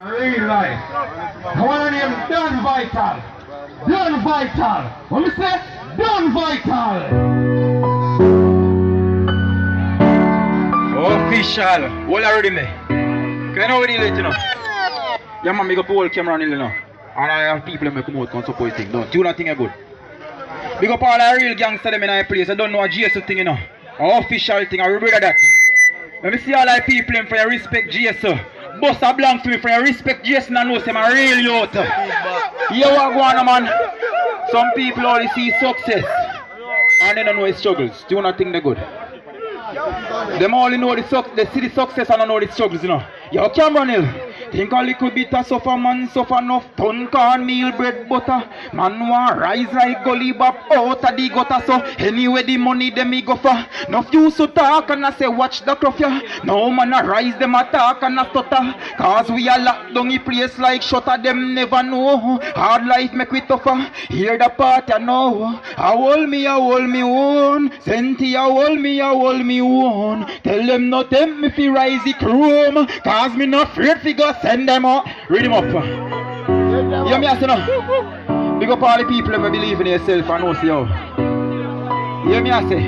Real life. I want to name Don Vital. Don Vital. What me say? Don Vital. Official. All already me. Can you know what it is, you know? Yeah, man, make up the whole camera on it, you know. And I have people that come out and support thing. Don't you not think it's good? Big up all the real gangsters them in our place. I don't know a GSO thing, you know. An official thing. I remember that. Let me see all the people in for your respect GSO. Boss a blank to me for your respect Jason and know say I'm a real youth. You are going man. Some people only see success and they don't know his struggles. Do you not think they're good? Them only know they see the success and don't know the struggles, you know. Yo, Cameron Hill. Think a little bit of suffer, man, suffer enough ton cornmeal, bread, butter. Man want rise like gully bop out of the gutter. So anyway the money them me go for. No fuse to talk and I say watch the cruff ya. No man a rise them attack and a stutter. Cause we a lock down the place like shutter them never know. Hard life make we tougher. Hear the part I know. I hold me own. Senti I hold me own. Tell them no tempt me fi rise the chrome. Cause me no afraid fi go send them out. Read them up. You me say no? Big up all the people who believe in yourself and know see how. You me say?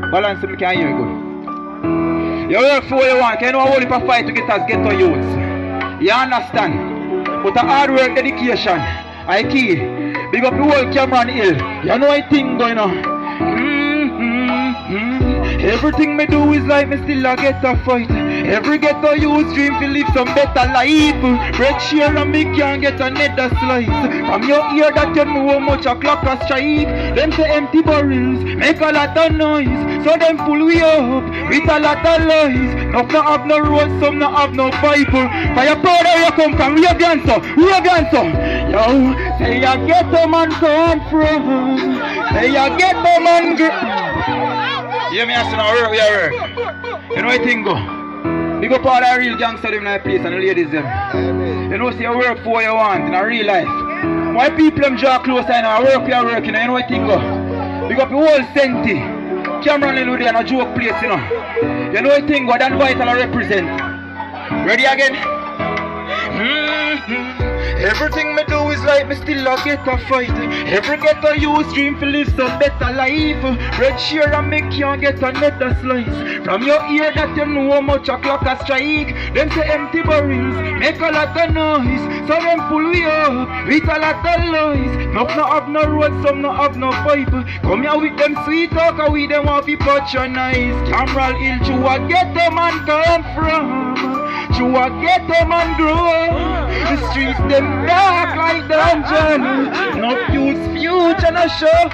Balance me can hear you good. You work for what you want. You know how only for fight to get us get to youths. You understand? But the hard work, dedication, I key. Big up the whole Cameron Hill. You know I think going on. Everything me do is like me still a get a fight. Every ghetto youth dream to live some better life. Red share and me can't get another slice. From your ear that you know how much a clock a strike. Them say empty barrels make a lot of noise. So them pull we up with a lot of lies. Some no have no road, some no have no Bible. For your brother you come from real gangster. Yo, say a ghetto man come from. Say a ghetto man You me ask now work, we are work. You know what I think go? Big up all the real gangsters in my place and the ladies them. You know see you work for what you want in a real life. Why people them draw close and I work we are working, you know what I think go? Big up the whole Senti. Cameron Hill there in a joke place, you know. You know what I think go? That Vital I represent. Ready again? Everything me do is like me still a get a fight. Every ghetto youth dream to live some better life. Red share and me can't get another slice. From your ear that you know how much a clock a strike. Them say empty barrels make a lot of noise. So them pull we up with a lot of lies. Some no have no road, some no have no pipe. Come here with them sweet talk and we them want to patronize. Cameron Hill to a ghetto man come from. To a ghetto man grow. The streets them dark like dungeon. No youth's future no show.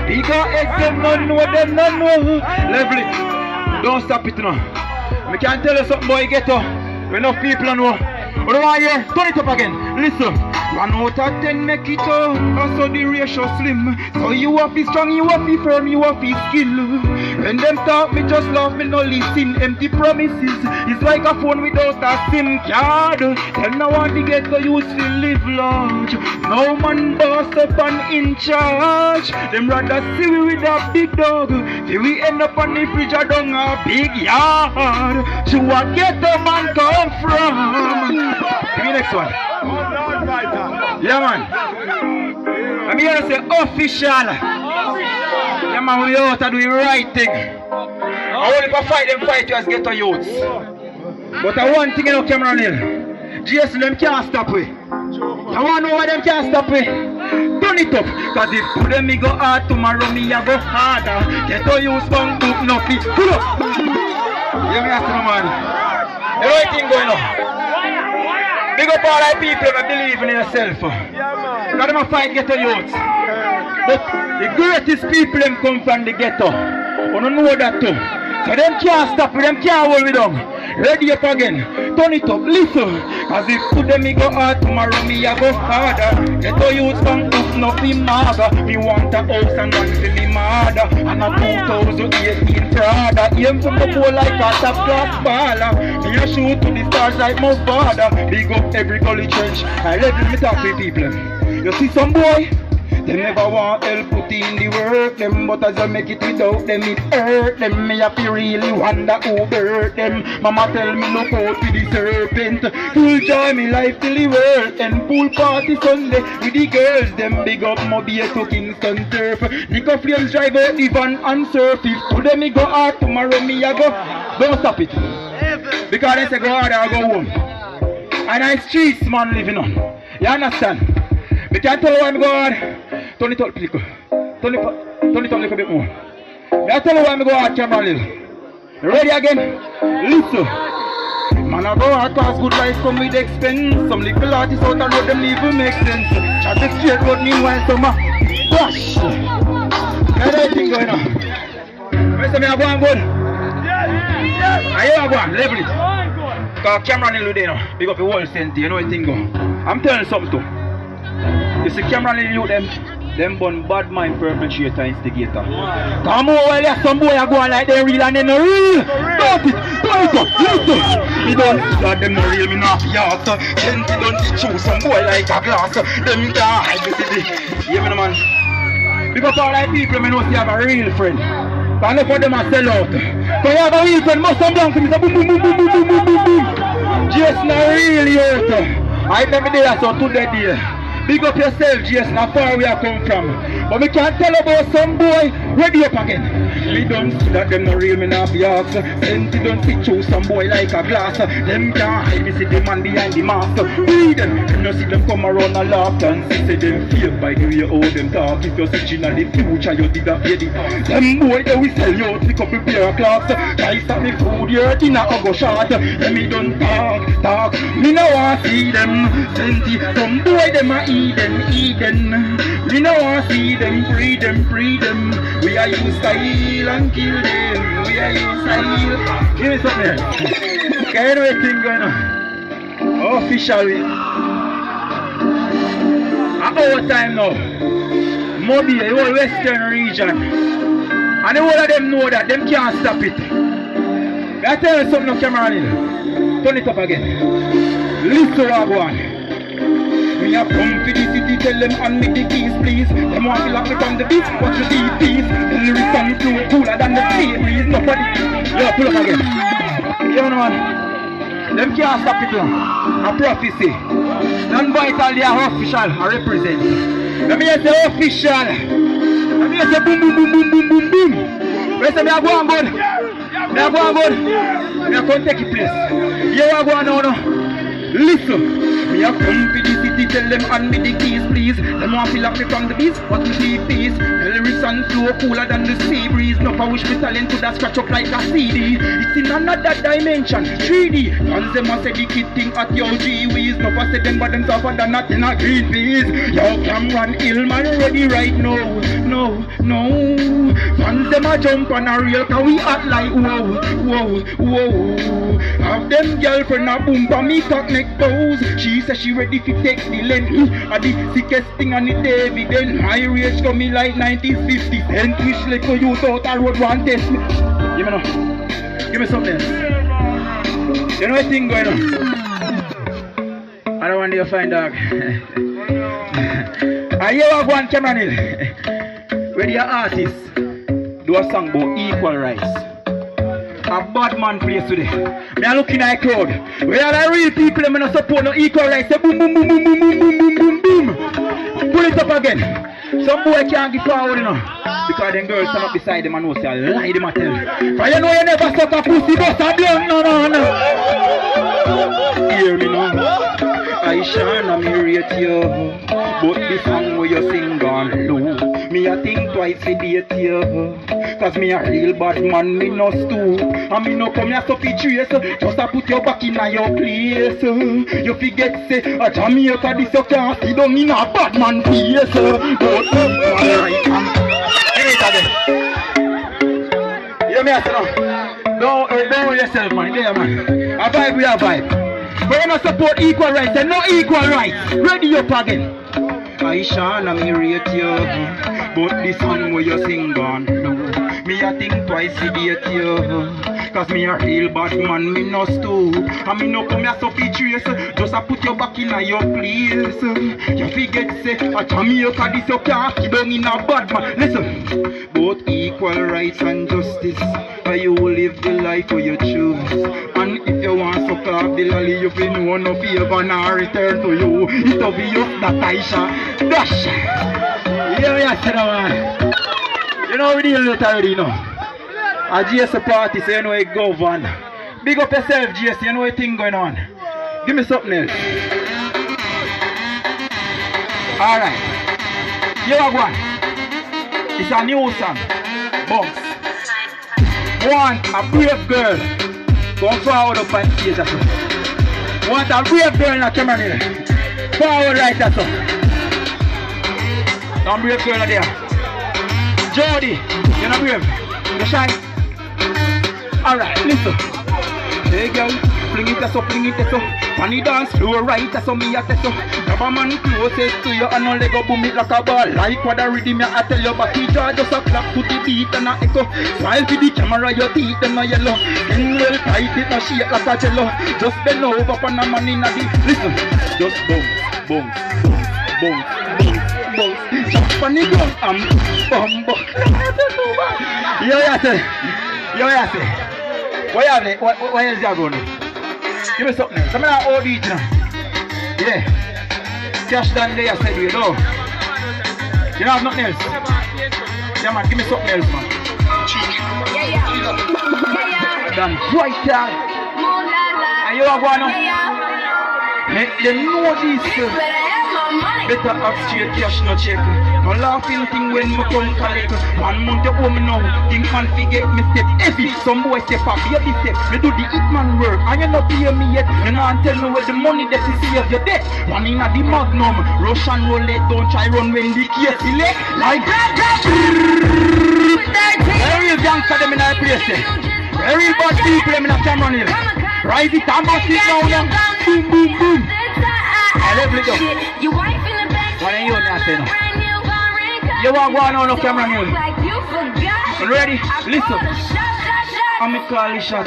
Bigger eggs them no know, them no know. Lovely. Don't stop it now. I can't tell you something boy ghetto. Enough people know. What do I hear? Turn it up again. Listen. 1 out of 10 make it up. Also the ratio slim. So you have to strong, you have to firm, you have to skill. When them talk me just love me no listen. Empty promises. It's like a phone without a SIM card. Them now want to get the youth to live large. No man boss up and in charge. Them rather see we with a big dog. Till we end up on the fridge or down a big yard. To what ghetto man come from. Give me next one. Yeah man. I'm here to say official. Yeah man, we out to do the right thing. I only for fight them fight you as ghetto youths. But I one thing you know Cameron Hill. GS them can't stop we. I want to know why them can't stop we. Turn it up. Cause if today me go hard, tomorrow me a go harder. Ghetto youths bang book no fit. Pull up. You me ask no man. The right thing going on. Big up all the people that believe in yourself. Because them a fight ghetto youths. But the greatest people them come from the ghetto. You don't know that too. So them can't stop with them, can't hold me down. Ready up again. Turn it up, listen. Cause if today me go hard, tomorrow me a go harder. Ghetto youths bang up nothing maga. Me want a house and one for me mother. And a 2018 Prada. Aim from the pole like a top class baller. Me a shoot to the stars like my father. Big up every gully church. I level me talk with people. You see some boy? They never want help put in the work them, but as I make it without them, it hurt them. Me have to really wonder who hurt them. Mama tell me look out with the serpent. Full joy me life till the world and pool party Sunday with the girls. Them big up Moby to Kingston turf. Nico Flames drive out the van and surf. If today me go hard, tomorrow me I go. Don't stop it. Because they say go hard I go home. And I streets man living on. You understand? Me can't tell you why me go hard. Turn it up, please. Turn it up a little bit more. Me tell you why me go hard, Cameron Hill. You ready again? Listen. Man I go hard cause good life come with expense. Some little artists out the road them even make sense. Chat the straight road meanwhile some gosh. There's everything going on. Where's me I go on good? Are you going? Level it. Because Cameron Hill today now, big up the whole center, you know what thing go. I'm telling you something too. You see Cameron Hill you them bun bad mind perpetrator instigator. Come on, well yeah, some boy are going like they real and they no real. Don't it up, listen. Me don't see them no real, me not yacht. Plenty don't chew some boy like a glass. Them die, you see. Yeah man, man. Because all like people, me know see have a real friend. But enough of them are sell out. So you have a real friend, must come down to me, say boom, boom, boom, boom, boom, boom, boom, boom, boom. Just not really hurt. I remember there, so to that day. Big up yourself, Jason, how far we have come from. But we can't tell about some boy ready up again. We don't see that them no real, me not be asked. Plenty don't see through some boy like a glass. Them can't hide, me see the man behind the mask. Read them, you know see them come around and laugh and say them fear by the way how them talk. If you're searching at the future, you did that baby. Them boy they will sell you out, pick up a pair of clocks. Try stop me food, you're in a go shot. Them me don't talk. Me no want see them. Plenty, some boy them a Eden. We no want see them, free them. We are use style and kill them. We are use style. Give me something. Okay, you know what thing going on? Officially. At our time now. Moby, the whole western region. And the whole of them know that them can't stop it. I tell you something now, Cameron Hill. Turn it up again. Listen what I want. We have come to the city, tell them and me the keys please. Them want to lock me from the beach, watch the deep peace. The lyrics on flow cooler than the sea breeze. Nobody, yo, pull up again. You know man, them can't stop it now. A prophecy. Non-vital, they are official, I represent. Let me say official. Let me say boom, boom, boom, boom, boom, boom, boom. Let me say me a go on good. Me a go on good. Me a go take a place. You a go on now. Listen. Me a come to the city, tell them and me the keys please. Them want to lock me from the beach, but me deep peace. The lyrics and flow cooler than the sea breeze. No I wish me talent to that scratch up like a CD. It's in another dimension, 3D. And them a say the kid thing at your G-Weez. No I say them but them tougher than not in a green peas. Yo Cameron Hill man ready right now. No. Fans them a jump on a rail cause we act like whoa. Have them girlfriend a boom for me cock neck pose. She says she ready to take the length. The sickest thing on the David then. High rage coming like 1950 cent. Wish like a youth out the road one test me. Give me something else. You know what thing going on? I don't want you to find out. Are you have one Cameron Hill? Where the artists do a song about equal rights. A bad man place today. Me are looking at a crowd. Where are the real people that don't support no equal rights? Say boom, boom, boom, boom, boom, boom, boom, boom, boom, boom. Pull it up again. Some boy can't get forward, you know. Because them girls stand up beside them and know say I lie them a tell. For you know you never suck a pussy bust a blunt, no. Hear me now. I shine me rate you. But the song where you sing gone low. Me a think twice to date you. Cause me a real bad man, me no stew. And me no come here to be trace. Just a put your back in a your place. You forget say a Jamaica this you can't see down in a bad man face. But alright man. Give it again. Hear me say now. Don't worry yourself man, there man. A vibe we a vibe. But you not support equal rights, and no equal rights. Ready up again. I shall me rate you. But this one where you sing gone. Me a think twice to date you. Cause me a real bad man, me no stew. And me no come here so fi trace. Just a put your back in a your place. You forget say, a Jamaica this you can't keep down in a bad man. Listen, both equal rights and justice. And you live the life for you choose. And if you want to carve the lolly, you feel no one no favor now return to you. It'll be you that Aisha dash. Yeah, say that man. You know we deal with already, you know. A GS party, so you know it govern. Big up yourself, GS, you know what thing going on. Give me something else. Alright. Here I go. It's a new song. Bounce. Want a brave girl. Go forward up and stage that song. Want a brave girl in the camera here. Forward right that song. Don't brave girl there. Jody, you're not brave. You're shy. Alright, listen. Hey girl, fling it up, fling it up. Funny dance floor right, that's how me at it up. Grab a man closest to you and no leg up, boom it like a ball. Like what the rhythm I tell you, but each just a clap to the beat and a echo. Smile to the camera, your teeth them a yellow. Skin well tight, it no shake like a jello. Just bend over on a man in a the. Listen, just bounce, bounce, bounce, bounce, bounce. Just funny ground, bum. Yo, I say. What you have there? What else you have going on? Give me something else. Some of that old beat, you know. Yeah. Cash down there, I said you know. You don't have nothing else? Yeah, man, give me something else, man. Yeah. Done right there. And you are going on? Make them know this. Better have straight cash, no check. No laughing thing when me come collect. 1 month you owe me now. Think man forget me step heavy. Some boy step up, baby step. Me do the hitman work and you not pay me yet. You not tell me where the money that is save your debt. One in a the magnum. Rush and roll it, don't try run when the case select. Like very real gangster them in a place. Very bad people them in a camera here. Rise it and bust it down. Boom, boom, boom. I love it up. What are you on that now? You want to go on the camera here? You ready? Listen. I'm a call the shot.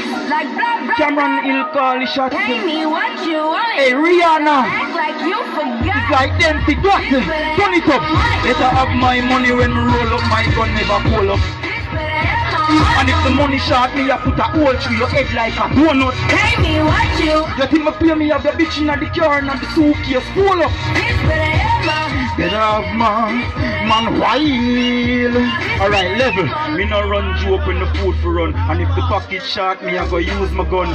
Cameron Hill call the shot. Hey Rihanna. It's like them to got it. Turn it up. Better have my money when me roll up. My gun never pull up. And if the money short, me I put a hole through your head like a donut. Pay me what you think me pay me have the bitch in the car and the suitcase full up. Better have man while. Alright, level. Me no run joke when the food for run. And if the pocket short, me I go use my gun.